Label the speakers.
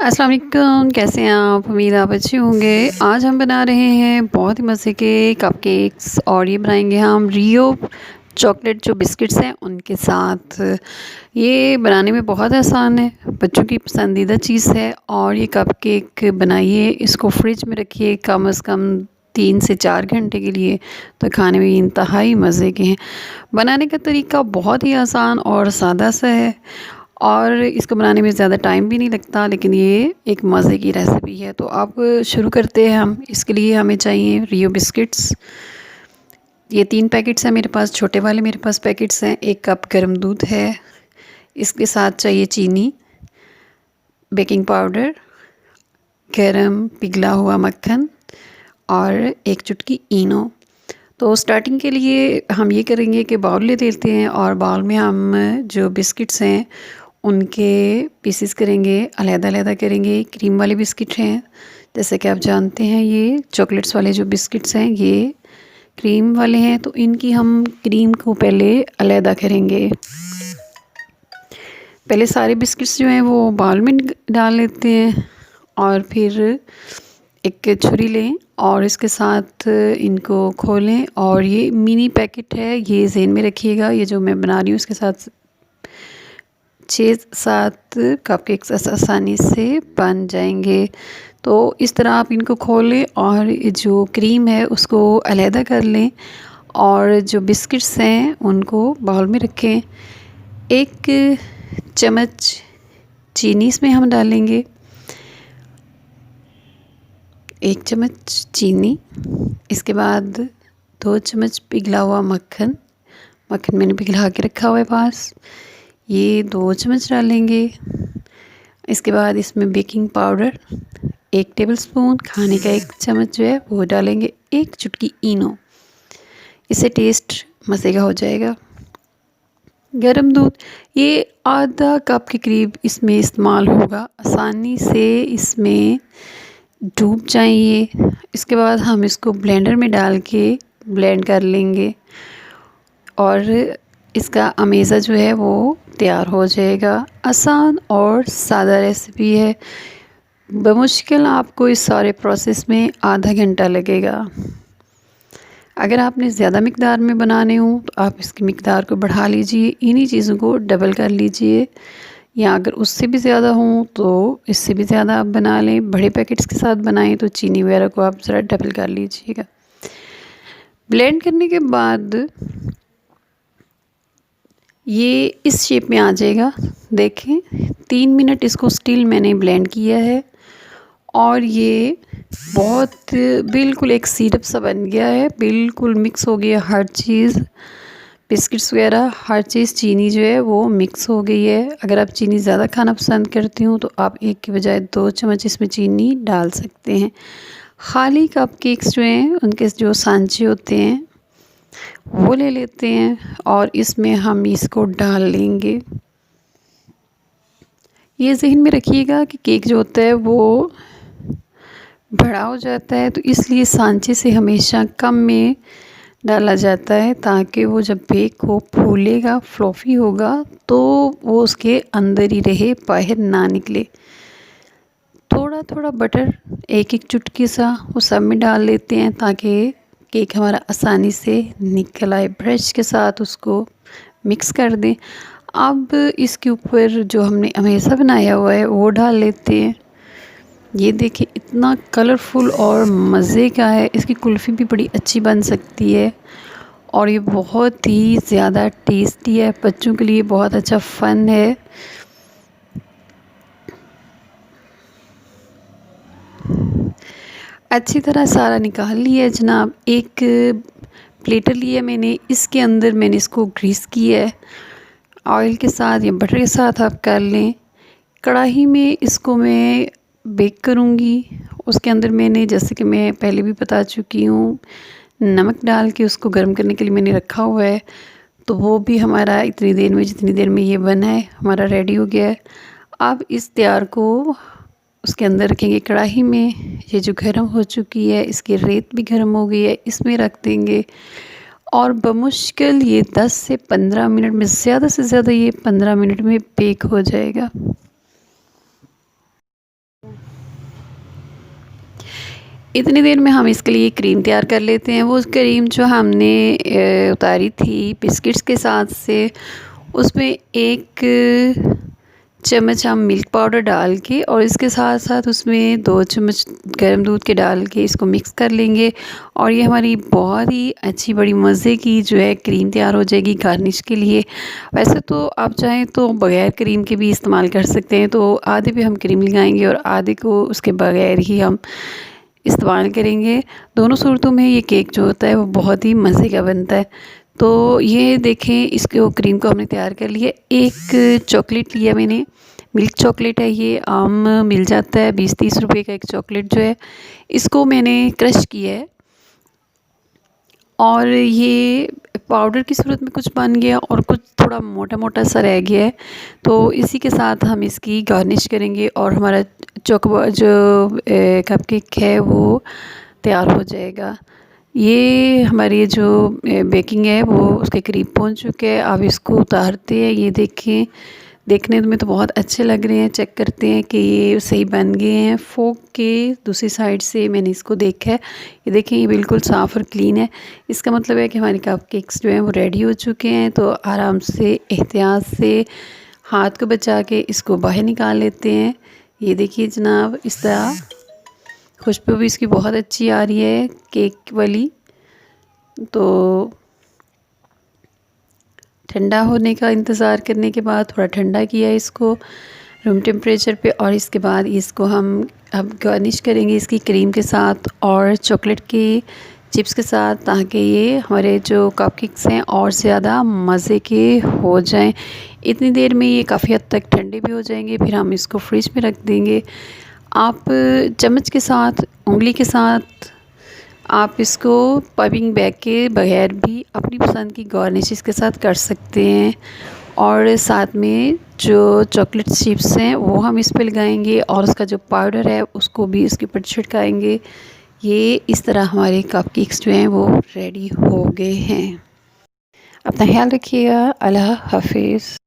Speaker 1: अस्सलाम वालेकुम, कैसे हैं आप? उम्मीद आप अच्छे होंगे। आज हम बना रहे हैं बहुत ही मज़े के कपकेक्स और ये बनाएंगे हम रियो चॉकलेट जो बिस्किट्स हैं उनके साथ। ये बनाने में बहुत आसान है, बच्चों की पसंदीदा चीज़ है। और ये कपकेक बनाइए, इसको फ्रिज में रखिए कम से कम 3 से 4 घंटे के लिए, तो खाने में इंतहाई मज़े के हैं। बनाने का तरीका बहुत ही आसान और सादा सा है और इसको बनाने में ज़्यादा टाइम भी नहीं लगता, लेकिन ये एक मज़े की रेसिपी है। तो अब शुरू करते हैं हम। इसके लिए हमें चाहिए रियो बिस्किट्स। ये 3 पैकेट्स हैं मेरे पास, छोटे वाले मेरे पास पैकेट्स हैं। 1 कप गर्म दूध है। इसके साथ चाहिए चीनी, बेकिंग पाउडर, गरम पिघला हुआ मक्खन और 1 चुटकी इनो। तो स्टार्टिंग के लिए हम ये करेंगे कि बाउल ले लेते हैं और बाउल में हम जो बिस्किट्स हैं उनके पीसेस करेंगे, अलग-अलग करेंगे। क्रीम वाले बिस्किट हैं, जैसे कि आप जानते हैं ये चॉकलेट्स वाले जो बिस्किट्स हैं ये क्रीम वाले हैं, तो इनकी हम क्रीम को पहले अलग करेंगे। पहले सारे बिस्किट्स जो हैं वो बाउल में डाल लेते हैं और फिर एक छुरी लें और इसके साथ इनको खोलें। और ये मिनी पैकेट है, ये ज़हन में रखिएगा। ये जो मैं बना रही हूँ इसके साथ 6-7 कपकेक्स आसानी से बन जाएंगे। तो इस तरह आप इनको खोलें और जो क्रीम है उसको अलहदा कर लें और जो बिस्किट्स हैं उनको बाउल में रखें। 1 चम्मच चीनी इसमें हम डालेंगे, 1 चम्मच चीनी। इसके बाद 2 चम्मच पिघला हुआ मक्खन, मक्खन मैंने पिघला के रखा हुआ है पास, ये 2 चम्मच डालेंगे। इसके बाद इसमें बेकिंग पाउडर 1 टेबलस्पून, खाने का 1 चम्मच जो है वो डालेंगे। 1 चुटकी इनो, इससे टेस्ट मज़े का हो जाएगा। गरम दूध, ये आधा कप के करीब इसमें इस्तेमाल होगा, आसानी से इसमें डूब जाइए। इसके बाद हम इसको ब्लेंडर में डाल के ब्लेंड कर लेंगे और इसका अमेज़ा जो है वो तैयार हो जाएगा। आसान और सादा रेसिपी है, बमुश्किल आपको इस सारे प्रोसेस में आधा घंटा लगेगा। अगर आपने ज़्यादा मिक़दार में बनाने हों तो आप इसकी मिक़दार को बढ़ा लीजिए, इन्हीं चीज़ों को डबल कर लीजिए, या अगर उससे भी ज़्यादा हों तो इससे भी ज़्यादा आप बना लें। बड़े पैकेट्स के साथ बनाएं तो चीनी वगैरह को आप ज़रा डबल कर लीजिएगा। ब्लेंड करने के बाद ये इस शेप में आ जाएगा। देखें 3 मिनट इसको स्टिल मैंने ब्लेंड किया है और ये बहुत बिल्कुल एक सिरप सा बन गया है, बिल्कुल मिक्स हो गया हर चीज़, बिस्किट्स वगैरह हर चीज़। चीनी जो है वो मिक्स हो गई है। अगर आप चीनी ज़्यादा खाना पसंद करती हूँ तो आप 1 की बजाय 2 चम्मच इसमें चीनी डाल सकते हैं। खाली कपकेक्स जो हैं उनके जो सांचे होते हैं वो ले लेते हैं और इसमें हम इसको डाल लेंगे। ये ज़हन में रखिएगा कि केक जो होता है वो बड़ा हो जाता है, तो इसलिए सांचे से हमेशा कम में डाला जाता है ताकि वो जब बेक हो फूलेगा, फ्लॉफ़ी होगा, तो वो उसके अंदर ही रहे, बाहर ना निकले। थोड़ा थोड़ा बटर 1-1 चुटकी सा वो सब में डाल लेते हैं ताकि केक हमारा आसानी से निकल आए। ब्रश के साथ उसको मिक्स कर दें। अब इसके ऊपर जो हमने अमेज़ा बनाया हुआ है वो डाल लेते हैं। ये देखिए इतना कलरफुल और मज़े का है, इसकी कुल्फ़ी भी बड़ी अच्छी बन सकती है और ये बहुत ही ज़्यादा टेस्टी है, बच्चों के लिए बहुत अच्छा फ़न है। अच्छी तरह सारा निकाल लिया जनाब। एक प्लेटर लिया मैंने, इसके अंदर मैंने इसको ग्रीस किया है ऑयल के साथ या बटर के साथ, आप कर लें। कढ़ाई में इसको मैं बेक करूँगी। उसके अंदर मैंने, जैसे कि मैं पहले भी बता चुकी हूँ, नमक डाल के उसको गर्म करने के लिए मैंने रखा हुआ है। तो वो भी हमारा इतनी देर में, जितनी देर में ये बना है, हमारा रेडी हो गया है। अब इस तैयार को उसके अंदर रखेंगे कढ़ाई में। ये जो गर्म हो चुकी है, इसकी रेत भी गर्म हो गई है, इसमें रख देंगे और बमुश्किल ये 10 से 15 मिनट में, ज़्यादा से ज़्यादा ये 15 मिनट में बेक हो जाएगा। इतनी देर में हम इसके लिए क्रीम तैयार कर लेते हैं। वो क्रीम जो हमने उतारी थी बिस्किट्स के साथ से, उसमें 1 चम्मच हम मिल्क पाउडर डाल के और इसके साथ साथ उसमें 2 चम्मच गर्म दूध के डाल के इसको मिक्स कर लेंगे और ये हमारी बहुत ही अच्छी बड़ी मज़े की जो है क्रीम तैयार हो जाएगी गार्निश के लिए। वैसे तो आप चाहें तो बग़ैर क्रीम के भी इस्तेमाल कर सकते हैं, तो आधे पे हम क्रीम लगाएंगे और आधे को उसके बग़ैर ही हम इस्तेमाल करेंगे। दोनों सूरतों में ये केक जो होता है वो बहुत ही मज़े का बनता है। तो ये देखें, इसको क्रीम को हमने तैयार कर लिया। एक चॉकलेट लिया मैंने, मिल्क चॉकलेट है ये, आम मिल जाता है 20-30 रुपए का एक चॉकलेट जो है। इसको मैंने क्रश किया है और ये पाउडर की सूरत में कुछ बन गया और कुछ थोड़ा मोटा मोटा सा रह गया है। तो इसी के साथ हम इसकी गार्निश करेंगे और हमारा जो कपकेक है वो तैयार हो जाएगा। ये हमारी जो बेकिंग है वो उसके करीब पहुंच चुके हैं। अब इसको उतारते हैं। ये देखें, देखने में तो बहुत अच्छे लग रहे हैं। चेक करते हैं कि ये सही बन गए हैं। फोक के दूसरी साइड से मैंने इसको देखा है। ये देखें, ये बिल्कुल साफ़ और क्लीन है। इसका मतलब है कि हमारे कपकेक्स जो हैं वो रेडी हो चुके हैं। तो आराम से एहतियात से हाथ को बचा के इसको बाहर निकाल लेते हैं। ये देखिए जनाब, इस तरह खुशबू भी इसकी बहुत अच्छी आ रही है केक वाली। तो ठंडा होने का इंतज़ार करने के बाद थोड़ा ठंडा किया इसको रूम टेम्परेचर पे और इसके बाद इसको हम अब गार्निश करेंगे इसकी क्रीम के साथ और चॉकलेट के चिप्स के साथ, ताकि ये हमारे जो कपकेक्स हैं और ज़्यादा मज़े के हो जाएं। इतनी देर में ये काफ़ी हद तक ठंडे भी हो जाएंगे, फिर हम इसको फ्रिज में रख देंगे। आप चम्मच के साथ, उंगली के साथ आप इसको पॉपिंग बैग के बगैर भी अपनी पसंद की गार्निश इसके साथ कर सकते हैं। और साथ में जो चॉकलेट चिप्स हैं वो हम इस पे लगाएंगे और उसका जो पाउडर है उसको भी इसके ऊपर छिड़काएंगे। ये इस तरह हमारे कपकेक्स जो हैं वो रेडी हो गए हैं। अपना ख्याल रखिएगा। अल्लाह हाफिज़।